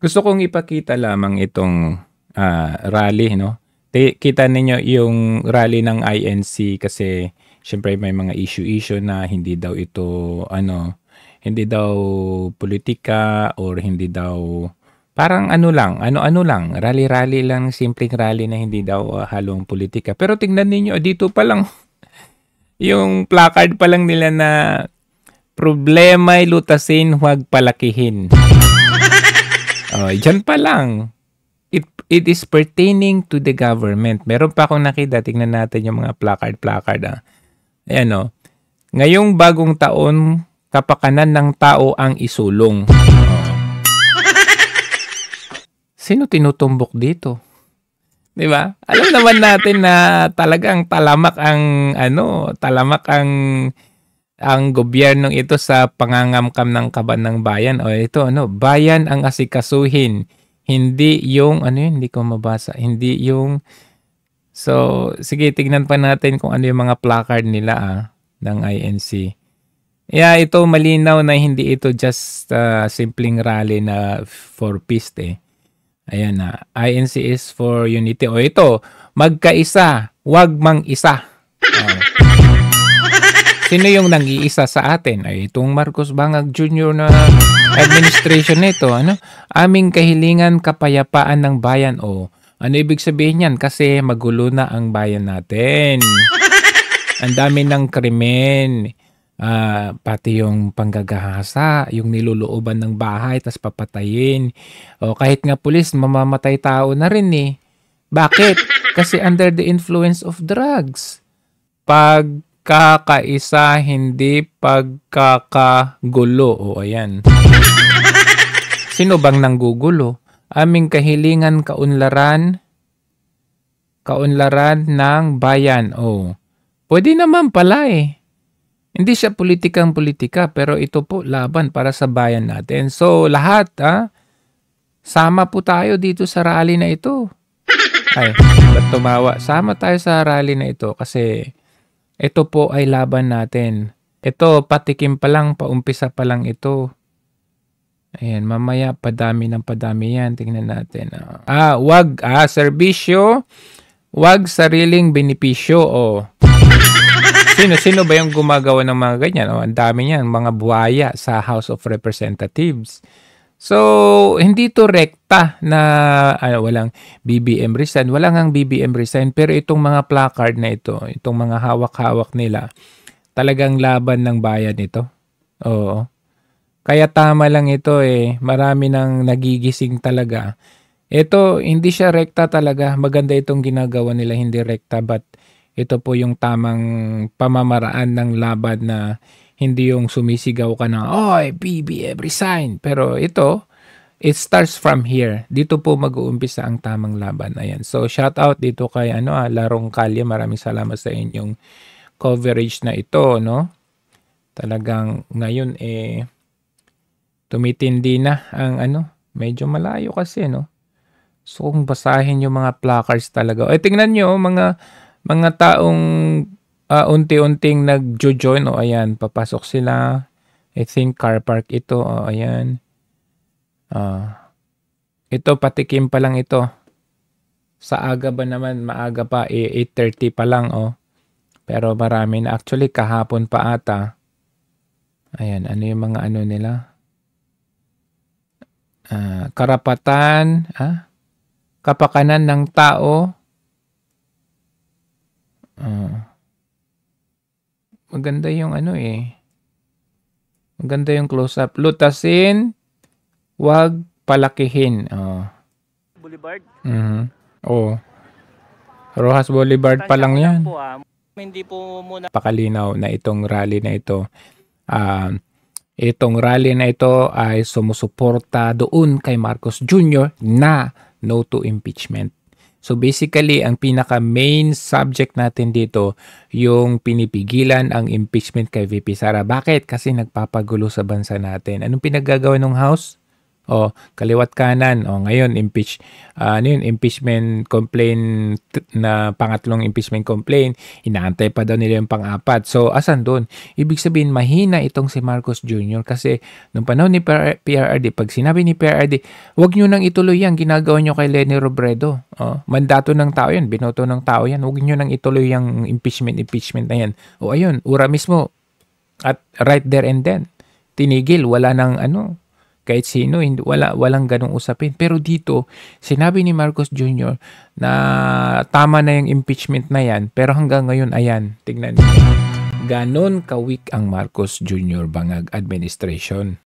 Gusto kong ipakita lamang itong, rally 'no. Kita ninyo yung rally ng INC kasi siyempre may mga issue-issue na hindi daw ito ano, hindi daw politika or hindi daw parang ano lang, ano-ano lang, rally-rally lang, simpleng rally na hindi daw, halong politika. Pero tingnan ninyo dito pa lang yung placard pa lang nila na, "Problema'y lutasin, huwag palakihin." Oh, diyan pa lang. It is pertaining to the government. Meron pa akong nakita, tingnan natin yung mga placard. Ayan oh. Ngayong bagong taon, kapakanan ng tao ang isulong. Oh. Sino tinutumbok dito? 'Di ba? Alam naman natin na talagang talamak ang gobyernong ito sa pangangamkam ng kaban ng bayan. O ito ano, bayan ang asikasuhin. Hindi yung ano yun, hindi ko mabasa. Hindi yung so sige tignan pa natin kung ano yung mga placard nila ng INC. Yeah, ito malinaw na hindi ito just simpleng rally na for peace Ayan na. INC is for unity. O ito, magkaisa, wag mang isa. Oh. Sino yung nang-iisa sa atin? Ay itong Marcos Bangag Jr. na administration nito. Ano? Aming kahilingan kapayapaan ng bayan. O ano ibig sabihin yan? Kasi magulo na ang bayan natin. Ang dami ng krimen. Pati yung panggagahasa, yung nilulooban ng bahay tas papatayin. O kahit nga pulis, mamamatay tao na rin eh. Bakit? Kasi under the influence of drugs. Pagkakaisa, hindi pagkakagulo. O ayan. Sino bang nanggugulo? Aming kahilingan kaunlaran ng bayan. O, pwede naman pala eh. Hindi siya politikang-politika pero ito po laban para sa bayan natin. So lahat sama po tayo dito sa rally na ito. Ay, ba't tumawa? Sama tayo sa rally na ito kasi ito po ay laban natin. Ito patikim pa lang, paumpisa pa lang ito. Ayan, mamaya padami ng padami yan. Tingnan natin. Serbisyo, wag sariling benepisyo. Sino ba yung gumagawa ng mga ganyan? Ang dami niyan, mga buhaya sa House of Representatives. So, hindi to rekta na walang BBM resign. Wala ngang BBM resign. Pero itong mga placard na ito, itong mga hawak-hawak nila, talagang laban ng bayan ito. Oo. Kaya tama lang ito eh. Marami nang nagigising talaga. Ito, hindi siya rekta talaga. Maganda itong ginagawa nila, hindi rekta. But ito po yung tamang pamamaraan ng laban na hindi yung sumisigaw ka na, "Oy, BBM resign." Pero ito, it starts from here. Dito po mag-uumpisa ang tamang laban. Ayan. So, shout out dito kay Larong Kalye. Maraming salamat sa inyong coverage na ito, no? Talagang ngayon tumitindi na ang medyo malayo kasi, no? So, kung basahin yung mga placards talaga. Tingnan nyo, mga taong unti-unting nagjo-join. Ayan, papasok sila. I think car park ito. Ayan. Ito, patikim pa lang ito. Sa aga ba naman, maaga pa. 8:30 pa lang. Pero marami na. Actually, kahapon pa ata. Ayan, ano yung mga nila? Karapatan, kapakanan ng tao. Maganda yung maganda yung close-up. Lutasin, wag palakihin. Boulevard. Rojas Boulevard pa lang yan. Hindi po muna. Pakalinaw na itong rally na ito. Itong rally na ito ay sumusuporta doon kay Marcos Jr. na no to impeachment. So basically, ang pinaka-main subject natin dito, yung pinipigilan ang impeachment kay VP Sara. Bakit? Kasi nagpapagulo sa bansa natin. Anong pinaggagawa ng House? O kaliwat kanan. O ngayon impeachment complaint na pangatlong impeachment complaint, inaantay pa daw nila yung pang-apat. So asan doon? Ibig sabihin mahina itong si Marcos Jr. kasi nung panahon ni PRRD, pag sinabi ni PRRD, wag nyo nang ituloy yan, ginagawa nyo kay Leni Robredo. Mandato ng tao yan, binoto ng tao yan, wag nyo nang ituloy yung impeachment na yan. O ayun, ura mismo at right there and then tinigil, wala nang kahit sino, walang ganong usapin. Pero dito, sinabi ni Marcos Jr. na tama na yung impeachment na yan, pero hanggang ngayon, ayan, tignan niyo. Ganon ka-weak ang Marcos Jr. Bangag administration.